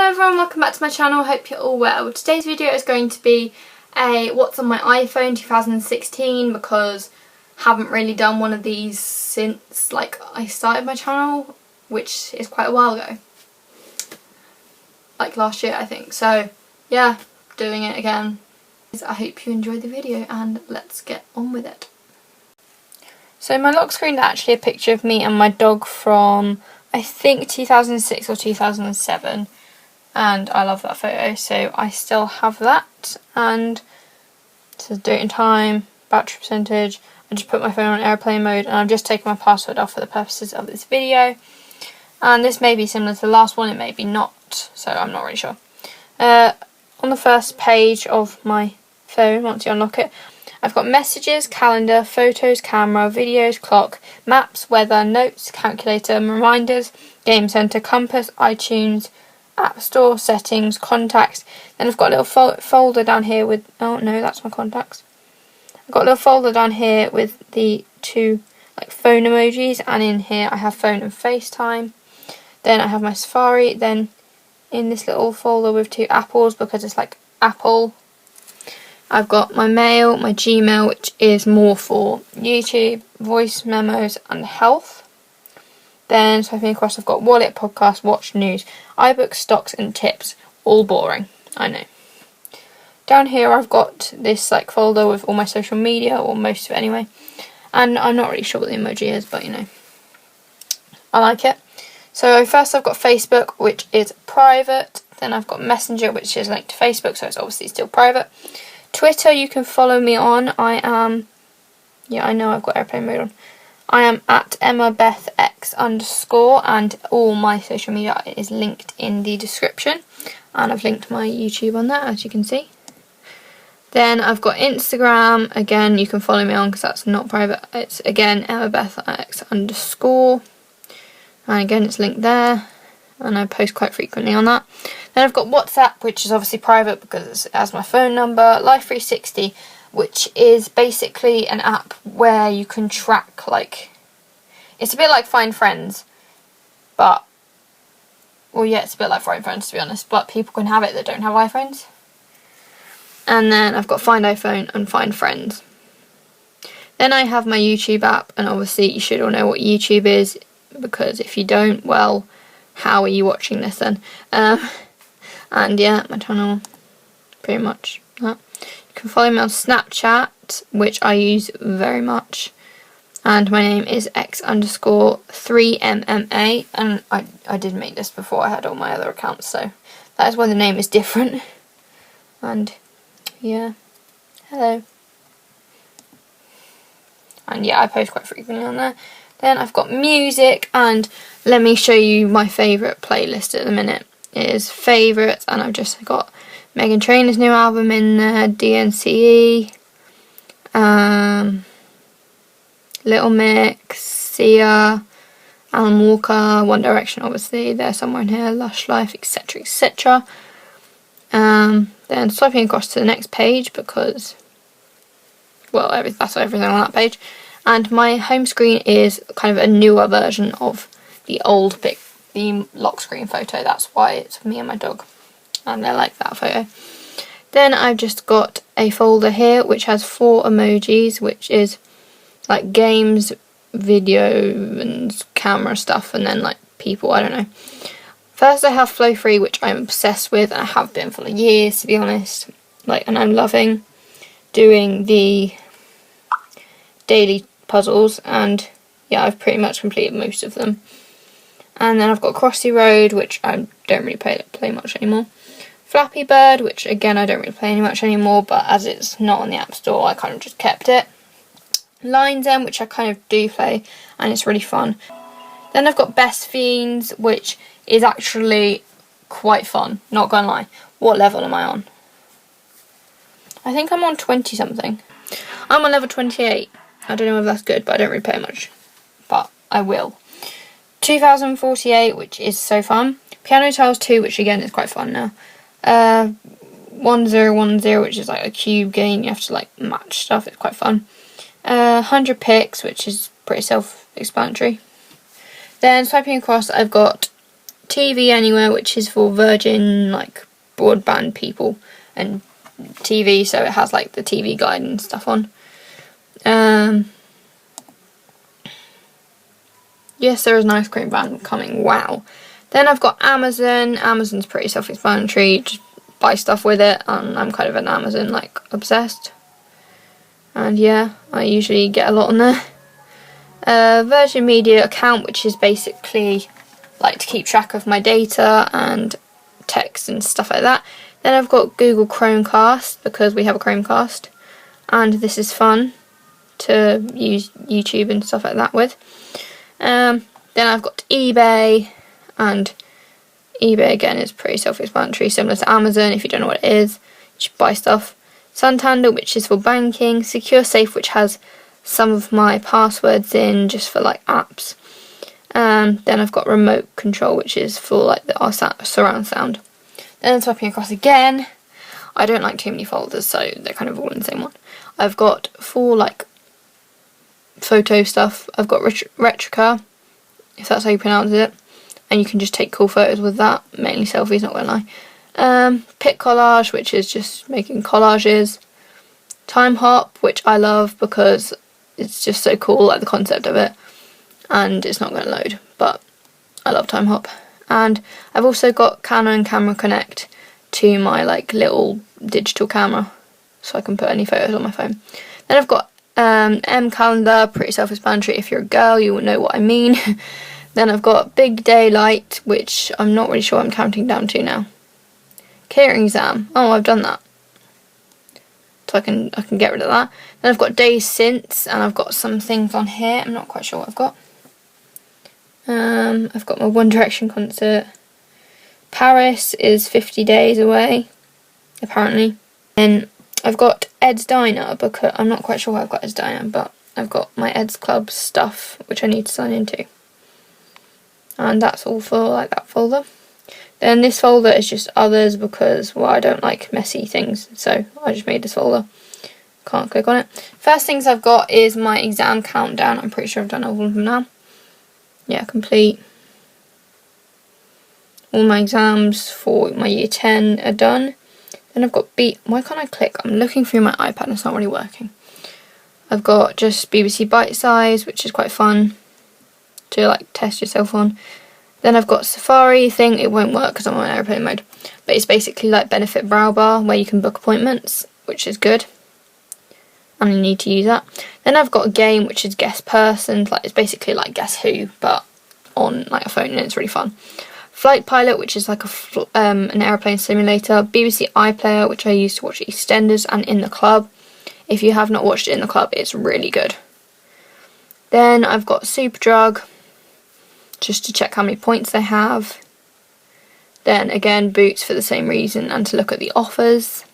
Hello everyone, welcome back to my channel. Hope you're all well. Today's video is going to be a what's on my iPhone 2016 because I haven't really done one of these since I started my channel, which is quite a while ago. Like last year I think. So yeah, doing it again. I hope you enjoyed the video and let's get on with it. So my lock screen is actually a picture of me and my dog from I think 2006 or 2007. And I love that photo, so I still have that. And it says date and time, battery percentage. I just put my phone on airplane mode and I've just taken my password off for the purposes of this video. And this may be similar to the last one, it may be not, so I'm not really sure. On the first page of my phone, once you unlock it, I've got messages, calendar, photos, camera, videos, clock, maps, weather, notes, calculator, reminders, game center, compass, iTunes, App Store, settings, contacts. Then I've got a little folder down here with, oh no, that's my contacts. I've got a little folder down here with the two phone emojis, and in here I have phone and FaceTime. Then I have my Safari, then in this little folder with two apples because it's like Apple. I've got my mail, my Gmail, which is more for YouTube, voice memos and health. Then swiping across I've got wallet, podcast, watch, news, iBooks, stocks and tips. All boring, I know. Down here I've got this folder with all my social media, or most of it anyway. And I'm not really sure what the emoji is, but you know, I like it. So first I've got Facebook, which is private. Then I've got Messenger, which is linked to Facebook, so it's obviously still private. Twitter you can follow me on. I am, yeah, I know I've got airplane mode on. I am at EmmaBethX_, and all my social media is linked in the description. And I've linked my YouTube on there, as you can see. Then I've got Instagram. Again, you can follow me on because that's not private. It's again EmmaBethX_. And again, it's linked there. And I post quite frequently on that. Then I've got WhatsApp, which is obviously private because it has my phone number. Life360, which is basically an app where you can track, it's a bit like Find Friends, but, well yeah, it's a bit like Find Friends to be honest, but people can have it that don't have iPhones. And then I've got Find iPhone and Find Friends. Then I have my YouTube app, and obviously you should all know what YouTube is, because if you don't, well, how are you watching this then? And yeah, my channel, pretty much that. You can follow me on Snapchat, which I use very much, and my name is X_3MMA, and I did make this before I had all my other accounts, so that is why the name is different. And yeah, hello. And yeah, I post quite frequently on there. Then I've got music, and let me show you my favourite playlist at the minute. It is favourites, and I've just got Meghan Trainor's new album in there, DNCE, Little Mix, Sia, Alan Walker, One Direction obviously, they're somewhere in here, Lush Life, etc, etc. Then swiping across to the next page because, well, that's everything on that page. And my home screen is kind of a newer version of the old the lock screen photo. That's why it's me and my dog. And I like that photo. Then I've just got a folder here which has 4 emojis, which is games, video and camera stuff, and then people, I don't know. First I have Flow Free, which I'm obsessed with, and I have been for years to be honest. And I'm loving doing the daily puzzles, and yeah, I've pretty much completed most of them. And then I've got Crossy Road, which I don't really play much anymore. Flappy Bird, which again I don't really play much anymore, but as it's not on the App Store, I kind of just kept it. Lines End, which I kind of do play, and it's really fun. Then I've got Best Fiends, which is actually quite fun, not gonna lie. What level am I on? I think I'm on 20 something. I'm on level 28. I don't know if that's good, but I don't really play much. But I will. 2048, which is so fun. Piano Tiles 2, which again is quite fun now. 1010, which is a cube game. You have to match stuff. It's quite fun. 100 Picks, which is pretty self-explanatory. Then swiping across, I've got TV Anywhere, which is for Virgin like broadband people and TV, so it has like the TV guide and stuff on. Yes, there is an ice cream van coming. Wow. Then I've got Amazon. Amazon's pretty self-explanatory. Just buy stuff with it, and I'm kind of an Amazon like obsessed. And yeah, I usually get a lot on there. Virgin Media account, which is basically like to keep track of my data and text and stuff like that. Then I've got Google Chromecast, because we have a Chromecast, and this is fun to use YouTube and stuff like that with. Then I've got eBay, and eBay again is pretty self-explanatory, similar to Amazon. If you don't know what it is, you should buy stuff. Santander, which is for banking. Secure Safe, which has some of my passwords in just for like apps. Then I've got Remote Control, which is for like our surround sound. Then swiping across again, I don't like too many folders, so they're kind of all in the same one. I've got 4 like photo stuff. I've got Retrica, if that's how you pronounce it, and you can just take cool photos with that, mainly selfies, not gonna lie. Pic Collage, which is just making collages. Time Hop, which I love because it's just so cool, like the concept of it, and it's not gonna load, but I love Time Hop. And I've also got Canon Camera Connect to my like little digital camera, so I can put any photos on my phone. Then I've got M Calendar, pretty self-explanatory. If you're a girl, you will know what I mean. Then I've got Big Daylight, which I'm not really sure I'm counting down to now. Catering Exam. Oh, I've done that, so I can get rid of that. Then I've got Days Since, and I've got some things on here. I'm not quite sure what I've got. I've got my One Direction concert. Paris is 50 days away, apparently. And I've got Ed's Diner, because I'm not quite sure what I've got Ed's Diner, but I've got my Ed's Club stuff, which I need to sign into. And that's all for like that folder. Then this folder is just others, because, well, I don't like messy things, so I just made this folder. Can't click on it. First things I've got is my exam countdown. I'm pretty sure I've done all of them now. Yeah, complete. All my exams for my year 10 are done. Then I've got why can't I click? I'm looking through my iPad and it's not really working. I've got just BBC Bite Size, which is quite fun to like test yourself on. Then I've got Safari thing. It won't work because I'm on airplane mode, but it's basically like Benefit Brow Bar where you can book appointments, which is good, and I need to use that. Then I've got a game which is Guess Person, like it's basically like Guess Who, but on like a phone, and it's really fun. Flight Pilot, which is like an airplane simulator. BBC iPlayer, which I use to watch EastEnders, and In the Club. If you have not watched In the Club, it's really good. Then I've got Superdrug, just to check how many points they have. Then again, Boots for the same reason, and to look at the offers.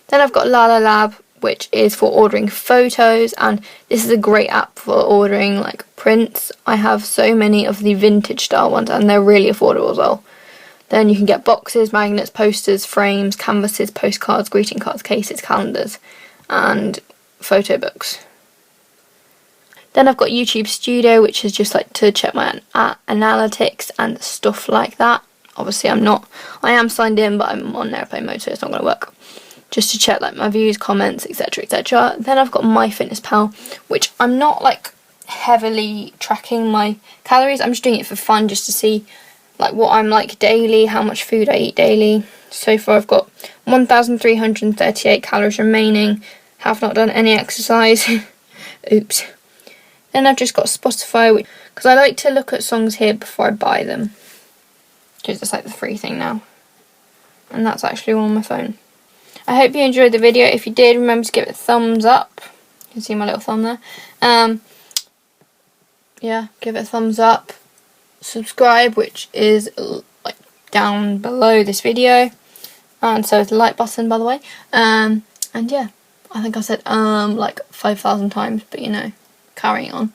Then I've got Lala Lab, which is for ordering photos, and this is a great app for ordering like prints. I have so many of the vintage style ones, and they're really affordable as well. Then you can get boxes, magnets, posters, frames, canvases, postcards, greeting cards, cases, calendars, and photo books. Then I've got YouTube Studio, which is just like to check my analytics and stuff like that. Obviously I am signed in, but I'm on airplane mode, so it's not going to work. Just to check like my views, comments, etc, etc. Then I've got MyFitnessPal, which I'm not like heavily tracking my calories. I'm just doing it for fun, just to see like what I'm like daily, how much food I eat daily. So far I've got 1,338 calories remaining. Have not done any exercise. Oops. Then I've just got Spotify, because I like to look at songs here before I buy them, because it's like the free thing now. And that's actually all on my phone. I hope you enjoyed the video. If you did, remember to give it a thumbs up. You can see my little thumb there. Yeah, give it a thumbs up. Subscribe, which is like down below this video, and so is the like button, by the way. And yeah, I think I said like 5,000 times, but you know, carrying on.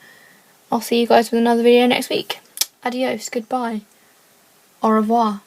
I'll see you guys with another video next week. Adios, goodbye, au revoir.